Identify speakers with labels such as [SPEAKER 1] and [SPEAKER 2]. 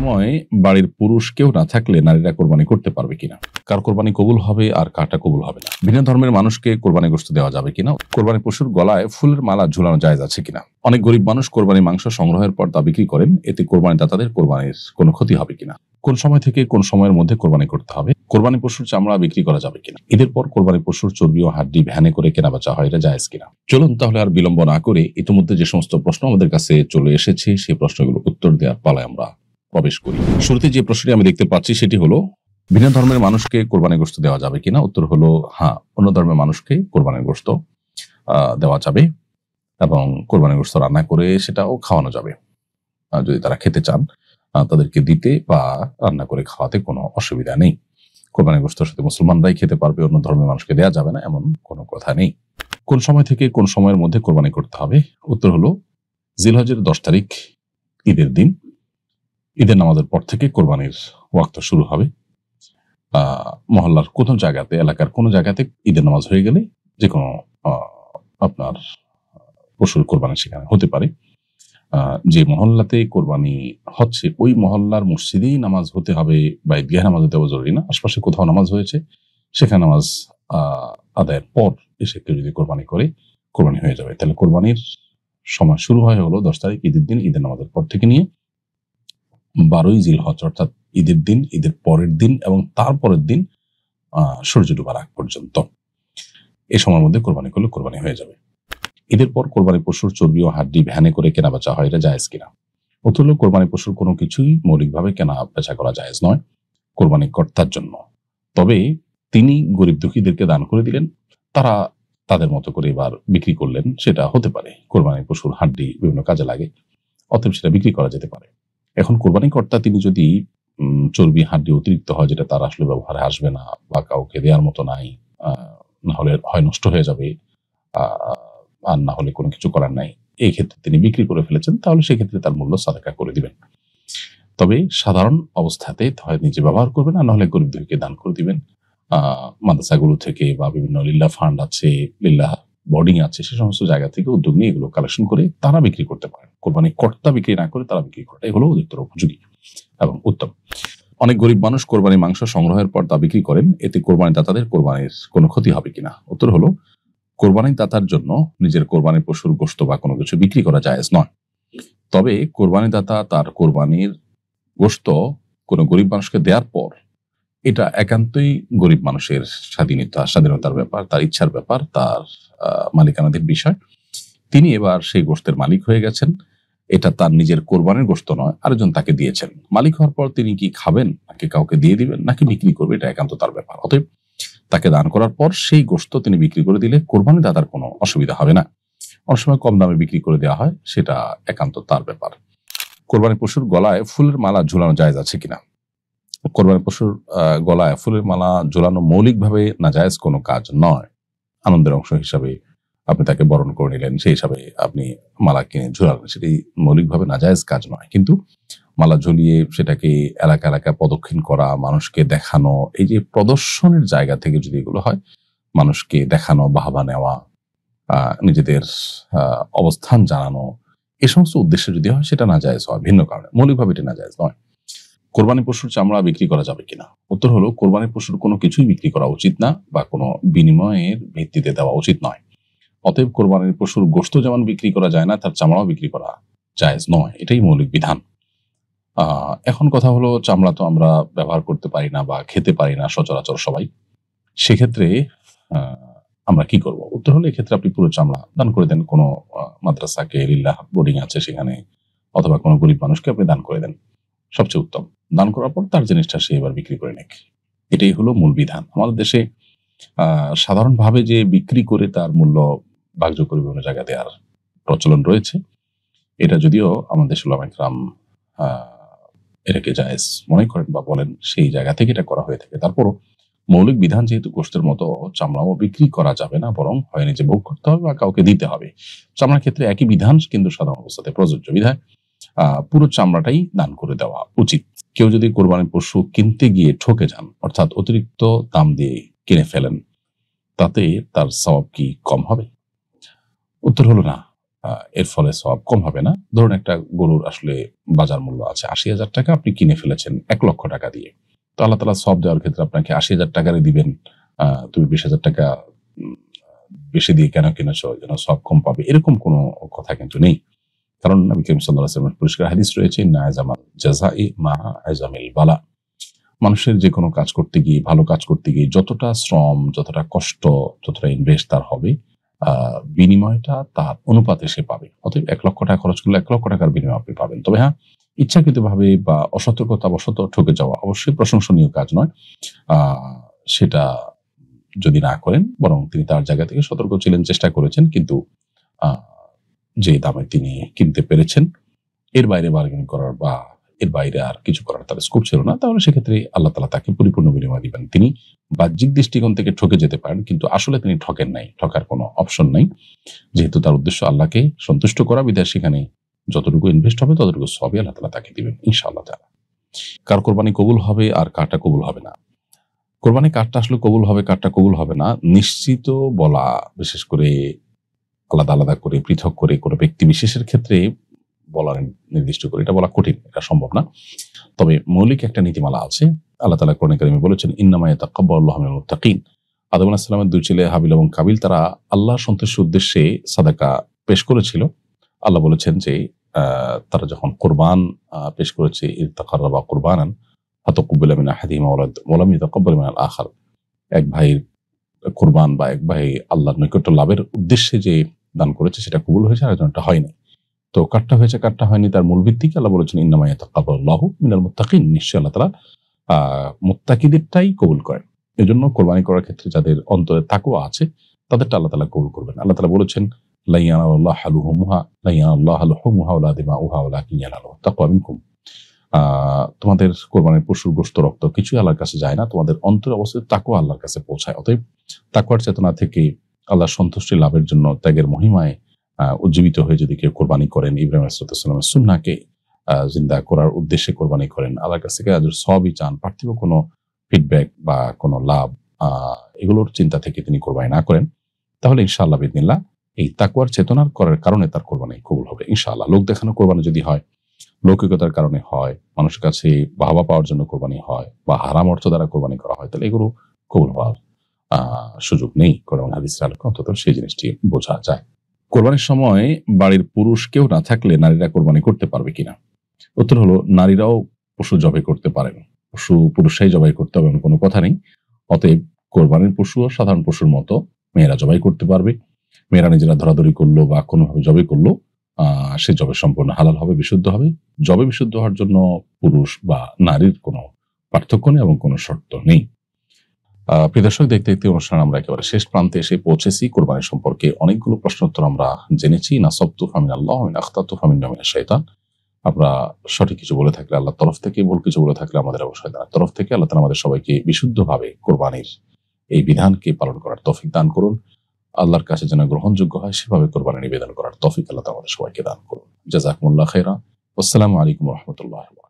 [SPEAKER 1] সময় বাড়ির পুরুষ কেউ না থাকলে নারীরা কোরবানি করতে পারবে কিনা, কার কোরবানি কবুল হবে আর কারটা কবুল হবে না, ভিন্ন ধর্মের মানুষকে কোরবানি গোশত দেওয়া যাবে কিনা, কোরবানি পশুর গলায় ফুলের মালা ঝুলানো জায়েজ আছে কিনা। অনেক গরিব মানুষ কোরবানি মাংস সংগ্রহের পর তা বিক্রি করেন, এতে কোরবানি দাতাদের কোরবানির কোনো ক্ষতি হবে কিনা, কোন সময় থেকে কোন সময়ের মধ্যে কোরবানি করতে হবে, কোরবানি পশুর চামড়া বিক্রি করা যাবে কিনা, ঈদের পর কোরবানি পশুর চর্বি ও হাড্ডি ভ্যানে করে কেনা বেচা হয়, এটা জায়েজ কিনা। চলুন তাহলে আর বিলম্ব না করে ইতিমধ্যে যে সমস্ত প্রশ্ন আমাদের কাছে চলে এসেছে সেই প্রশ্নগুলো উত্তর দেওয়ার পালায় আমরা প্রবেশ করি। শুরুতে যে প্রশ্নটি আমি দেখতে পাচ্ছি সেটি হলো, ভিন্ন ধর্মের মানুষকে কোরবানি গোশত দেওয়া যাবে কিনা। উত্তর হলো হ্যাঁ, অন্য ধর্মের মানুষকে কোরবানির গোশত দেওয়া যাবে এবং কোরবানির গোশত রান্না করে সেটাও খাওয়ানো যাবে। যদি তারা খেতে চান তাদেরকে দিতে বা রান্না করে খাওয়াতে কোনো অসুবিধা নেই। কোরবানির গোশতের সাথে মুসলমানরাই খেতে পারবে, অন্য ধর্মের মানুষকে দেওয়া যাবে না এমন কোনো কথা নেই। কোন সময় থেকে কোন সময়ের মধ্যে কোরবানি করতে হবে। উত্তর হলো জিলহজের 10 তারিখ ঈদের দিন, ঈদের নামাজের পর থেকে কোরবানির ওয়াক্ত শুরু হবে। মহল্লার কোনো জায়গাতে, এলাকার কোনো জায়গাতে ঈদের নামাজ হয়ে গেলে যে কোনো আপনার পশুর কোরবানি সেখানে হতে পারে। যে মহল্লাতে কোরবানি হচ্ছে ওই মহল্লার মসজিদেই নামাজ হতে হবে বা ঈদগাহে নামাজ হতে হবে জরুরি না। আশপাশে কোথাও নামাজ হয়েছে সেখানে নামাজ আদায়ের পর এসে কেউ যদি কোরবানি করে কোরবানি হয়ে যাবে। তাহলে কোরবানির সময় শুরু হয় হলো 10 তারিখ ঈদের দিন, ঈদের নামাজের পর থেকে নিয়ে 12ই জিলহজ অর্থাৎ ঈদের দিন, ঈদের পরের দিন এবং তারপরের দিন সূর্য ডুবার আগ পর্যন্ত এই সময়ের মধ্যে কোরবানি করলে কোরবানি হয়ে যাবে। ঈদের পর কোরবানি পশুর চর্বি ও হাড্ডি ভ্যানে করে কেনা বেচা হয়, এটা জায়েজ কিনা। উত্তর হলো কোরবানি পশুর কোনো কিছুই মৌলিকভাবে কেনা বেচা করা জায়েজ নয় কোরবানি কর্তার জন্য। তবে তিনি গরিব দুঃখীদেরকে দান করে দিলেন, তারা তাদের মতো করে এবার বিক্রি করলেন, সেটা হতে পারে। কোরবানি পশুর হাড্ডি বিভিন্ন কাজে লাগে, অতএব সেটা বিক্রি করা যেতে পারে। এখন কোরবানি কর্তা তিনি যদি চর্বি হাড্ডি অতিরিক্ত হয় যেটা তার আসলে ব্যবহারে আসবে না বা কাউকে দেওয়ার মতো নাই, না হলে হয় নষ্ট হয়ে যাবে আর না হলে কোনো কিছু করার নাই, এই ক্ষেত্রে তিনি বিক্রি করে ফেলেছেন, তাহলে সেক্ষেত্রে তার মূল্য সাদাকা করে দিবেন। তবে সাধারণ অবস্থাতে হয় নিজে ব্যবহার করবেন আর নাহলে গরিব দুঃখীকে দান করে দিবেন। মাদ্রাসাগুলো থেকে বা বিভিন্ন লিল্লাহ ফান্ড আছে, লিল্লাহ বোর্ডিং আছে, সে সমস্ত জায়গা থেকে উদ্যোগ নিয়ে এগুলো কালেকশন করে তারা বিক্রি করতে পারেন। কোরবানি কর্তা বিক্রি না করে তারা বিক্রি করাটাই হলো অধিকতর উপযোগী এবং উত্তম। অনেক গরিব মানুষ কোরবানি মাংস সংগ্রহের পর তা বিক্রি করেন, এতে কোরবানি দাতাদের কোরবানির কোনো ক্ষতি হবে কিনা। উত্তর হলো কোরবানি দাতার জন্য নিজের কোরবানি পশুর গোশত বা কোনো কিছু বিক্রি করা জায়েজ নয়। তবে কোরবানি দাতা তার কোরবানির গোশত কোনো গরিব মানুষকে দেওয়ার পর এটা একান্তই গরিব মানুষের স্বাধীনতার ব্যাপার, তার ইচ্ছার ব্যাপার, তার মালিকানাধীন বিষয়। তিনি এবার সেই গোশতের মালিক হয়ে গেছেন, এটা তার নিজের কোরবানির গোশত নয়, আরেকজন তাকে দিয়েছেন। মালিক হওয়ার পর তিনি কি খাবেন নাকি কাউকে দিয়ে দিবেন নাকি বিক্রি করবে, এটা একান্ত তার ব্যাপার। অতএব তাকে দান করার পর সেই গোশত তিনি বিক্রি করে দিলে কোরবানি দাতার কোনো অসুবিধা হবে না। অনেক সময় কম দামে বিক্রি করে দেওয়া হয়, সেটা একান্ত তার ব্যাপার। কোরবানি পশুর গলায় ফুলের মালা ঝুলানো জায়েজ আছে কিনা। কোরবানি পশুর গলায় ফুলের মালা ঝুলানো মৌলিকভাবে নাজায়েজ কোনো কাজ নয়। আনন্দের অংশ হিসাবে আপনি তাকে বরণ করে নিলেন, সেই হিসাবে আপনি মালা কিনে ঝুলালেন, সেটি মৌলিকভাবে নাজায়েজ কাজ নয়। কিন্তু মালা ঝুলিয়ে সেটাকে এলাকা এলাকা প্রদক্ষিণ করা, মানুষকে দেখানো, এই যে প্রদর্শনের জায়গা থেকে যদি এগুলো হয়, মানুষকে দেখানো, বাহবা নেওয়া, নিজেদের অবস্থান জানানো, এই সমস্ত উদ্দেশ্যে যদি হয় সেটা নাজায়েজ হয় ভিন্ন কারণে, মৌলিকভাবে এটা নাজায়েজ নয়। কোরবানি পশুর চামড়া বিক্রি করা যাবে কিনা। উত্তর হলো কোরবানি পশুর কোনো কিছুই বিক্রি করা উচিত না বা কোনো বিনিময়ের ভিত্তিতে দেওয়া উচিত নয়। অতএব কোরবানির পশুর গোশত যেমন বিক্রি করা যায় না, তার চামড়াও বিক্রি করা জায়েজ নয়, এটাই মৌলিক বিধান। এখন কথা হলো, চামড়া তো আমরা ব্যবহার করতে পারি না বা খেতে পারি না সচরাচর সবাই, সেক্ষেত্রে আমরা কি করব। উত্তর হলো এক্ষেত্রে আপনি পুরো চামড়া দান করে দেন, কোনো মাদ্রাসাকে, লিল্লাহ বোর্ডিং আছে সেখানে, অথবা কোনো গরিব মানুষকে আপনি দান করে দেন, সবচেয়ে উত্তম। দান করার পর তার জিনিসটা সে এবার বিক্রি করে নেক, এটাই হলো মূল বিধান। আমাদের দেশে সাধারণভাবে যে বিক্রি করে তার মূল্য ভাগযোগ করে বিভিন্ন জায়গা দেওয়ার প্রচলন রয়েছে, এটা যদিও আমাদের উলামায়ে কেরাম এটাকে জায়েজ মনে করেন বা বলেন, সেই জায়গা থেকে এটা করা হয়ে থাকে। তারপরও মৌলিক বিধান যেহেতু গোশতের মতো, চামড়াও বিক্রি করা যাবে না, বরং হয় নিজে ভোগ করতে হবে বা কাউকে দিতে হবে। চামড়ার ক্ষেত্রে একই বিধান কিন্তু সাধারণ অবস্থাতে প্রযোজ্য বিধায় পুরো চামড়াটাই দান করে দেওয়া উচিত। কেউ যদি কোরবানির পশু কিনতে গিয়ে ঠকে যান, অর্থাৎ অতিরিক্ত দাম দিয়ে কিনে ফেলেন, তাতে তার সওয়াব কি কম হবে। উত্তর হলো না। এর ফলে সওয়াব কম হবে না। ধরুন একটা গরুর আসলে বাজার মূল্য আছে ৮০,০০০ টাকা, আপনি কিনে ফেলেছেন ১,০০,০০০ টাকা দিয়ে। তো আল্লাহ তাআলা সওয়াব দেওয়ার ক্ষেত্রে আপনাকে ৮০,০০০ টাকারই দিবেন। তুমি ২০,০০০ টাকা বেশি দিয়ে কেন কিনেছো, যেন সওয়াব কম পাবে, এরকম কোনো কথা কিন্তু নেই। কারণ নবী করিম সাল্লাল্লাহু আলাইহি ওয়াসাল্লামের পরিষ্কার হাদিস রয়েছে, ইন্না আযামাল জাযাই মা আযামিল বালা। মানুষের যে কোনো কাজ করতে গিয়ে, ভালো কাজ করতে গিয়ে যতটা শ্রম, যতটা কষ্ট, যতটা ইনভেস্ট তার হবে, বিনিময়টা তার অনুপাতে সে পাবে। অতএব ১,০০,০০০ টাকা খরচ করলে ১,০০,০০০ টাকার বিনিময় আপনি পাবেন। তবে হ্যাঁ, ইচ্ছাকৃতভাবে বা অসতর্কতাবশত ঠকে যাওয়া অবশ্যই প্রশংসনীয় কাজ নয়। আ সেটা যদি না করেন, বরং তিনি তার জায়গা থেকে সতর্ক ছিলেন, চেষ্টা করেছেন, কিন্তু আ যে দামে তিনি কিনতে পেরেছেন এর বাইরে বার্গেনিং করার বা এর বাইরে আর কিছু করার তার স্কোপ ছিল না। তাহলে সেক্ষেত্রে আল্লাহ তাআলা তাকে পরিপূর্ণ বিনিময় দিবেন। তিনি বাহ্যিক দৃষ্টিকোণ থেকে ঠকে যেতে পারেন, কিন্তু আসলে তিনি ঠকেন নাই। ঠকার কোনো অপশন নাই। যেহেতু তার উদ্দেশ্য আল্লাহকে সন্তুষ্ট করা, বিধায় সেখানে যতটুকু ইনভেস্ট হবে ততটুকু সবই আল্লাহ তাআলা তাকে দিবেন ইনশাআল্লাহ তাআলা। কার কোরবানি কবুল হবে আর কারটা কবুল হবে না। কোরবানি কারটা আসলে কবুল হবে, কারটা কবুল হবে না নিশ্চিত বলা, বিশেষ করে আলাদা, আলাদা করে পৃথক করে কোনো ব্যক্তি বিশেষের ক্ষেত্রে বলার নির্দিষ্ট করে এটা বলা কঠিন, এটা সম্ভব না। তবে মৌলিক একটা নীতিমালা আছে। আল্লাহ তাআলা কোরআনে কারিমে বলেছেন, ইন্নামা ইয়াতাকাব্বালুল্লাহু মিনাল মুত্তাকিন। আদম আলাইহিস সালামের দুই ছেলে হাবিল এবং কাবিল, তারা আল্লাহর সন্তুষ্টির উদ্দেশ্যে সাদাকা পেশ করেছিল। আল্লাহ বলেছেন যে তারা যখন কোরবান পেশ করেছে, ইয তাকাররাবা কুরবানান ফাতাকুব্বিলা মিন আহাদিহিমা ওয়া লাম ইয়াতাকাব্বাল মিনাল আখার। এক ভাইয়ের কোরবান বা এক ভাই আল্লাহর নৈকট্য লাভের উদ্দেশ্যে যে দান করেছে সেটা কবুল হয়েছে, আর একজনটা হয়নি। তো কারটা হয়েছে কারটা হয়নি তার মূল ভিত্তিকে আল্লাহ বলেছেন, ইন্নামা ইয়াতাকাব্বালুল্লাহু মিনাল মুত্তাকিন। নিশ্চয়ই আল্লাহ তাআলা মুত্তাকিদেরটাই কবুল করেন। এজন্য কোরবানি করার ক্ষেত্রে যাদের অন্তরে তাকওয়া আছে তাদেরটা আল্লাহ তাআলা কবুল করবেন। আল্লাহ তাআলা বলেছেন, লা ইয়ানালুল্লাহু লুহুমুহা ওয়ালা দিমাউহা ওয়ালাকিন ইয়ানালুহু তাকওয়া মিনকুম। তোমাদের কোরবানির পশুর গোশত, রক্ত কিছুই আল্লাহর কাছে যায় না, তোমাদের অন্তরে অবস্থিত তাকওয়া আল্লাহর কাছে পৌঁছায়। অতএব তাকওয়ার চেতনা থেকে আল্লাহর সন্তুষ্টি লাভের জন্য ত্যাগের মহিমায় উজ্জীবিত হয়ে যদি কেউ কোরবানি করেন, ইব্রাহিম আলাইহিস সালামের সুন্নাহকে জিন্দা করার উদ্দেশ্যে কোরবানি করেন, আল্লাহর কাছ থেকে আজর সওয়াবই চান, পার্থিব কোনো ফিডব্যাক বা কোনো লাভ এগুলোর চিন্তা থেকে তিনি কোরবানি না করেন, তাহলে ইনশাআল্লাহ বিইذনিল্লাহ এই তাকওয়ার চেতনার করার কারণে তার কোরবানি কবুল হবে ইনশাআল্লাহ। লোক দেখানো কোরবানি যদি হয়, লৌকিকতার কারণে হয়, মানুষের কাছে বাহবা পাওয়ার জন্য কোরবানি হয়, বা হারাম অর্থ দ্বারা কোরবানি করা হয়, তাহলে এগুলো কবুল হওয়ার সুযোগ নেই। কোরআন হাদিসের আলোকে অন্তত সেই জিনিসটি বোঝা যায়। কোরবানির সময় বাড়ির পুরুষ কেউ না থাকলে নারীরা কোরবানি করতে পারবে কিনা? উত্তর হলো, নারীরাও পশু জবাই করতে পারেন। পশু পুরুষরাই জবাই করতে হবে এমন কোনো কথা নেই। অতএব কোরবানির পশুও সাধারণ পশুর মতো মেয়েরা জবাই করতে পারবে। মেয়েরা নিজেরা ধরাধরি করলো বা কোনোভাবে জবাই করলো, সে জবে সম্পূর্ণ হালাল হবে, বিশুদ্ধ হবে। জবে বিশুদ্ধ হওয়ার জন্য পুরুষ বা নারীর কোনো পার্থক্য নেই এবং কোনো শর্ত নেই। প্রিয় দর্শক, দেখতে দেখতে অনুষ্ঠান আমরা একেবারে শেষ প্রান্তে এসে পৌঁছেছি। কোরবানি সম্পর্কে অনেকগুলো প্রশ্নোত্তর আমরা জেনেছি। নাসাবতু ফামিনাল্লাহ ওয়া ইন আখতাতু ফামিনাশ শাইতান। আমরা সঠিক কিছু বলে থাকলে আল্লাহর তরফ থেকে, ভুল কিছু বলে থাকলে আমাদের অবশ্যই শয়তানের তরফ থেকে। আল্লাহ তাআলা আমাদের সবাইকে বিশুদ্ধভাবে কোরবানির এই বিধানকে পালন করার তৌফিক দান করুন। আল্লাহর কাছে যেন গ্রহণযোগ্য হয় সেভাবে কোরবানি নিবেদন করার তৌফিক আল্লাহ তাআলা আমাদের সবাইকে দান করুন। জাযাকুমুল্লাহু খাইরা। আসসালামু আলাইকুম ওয়া রাহমাতুল্লাহি।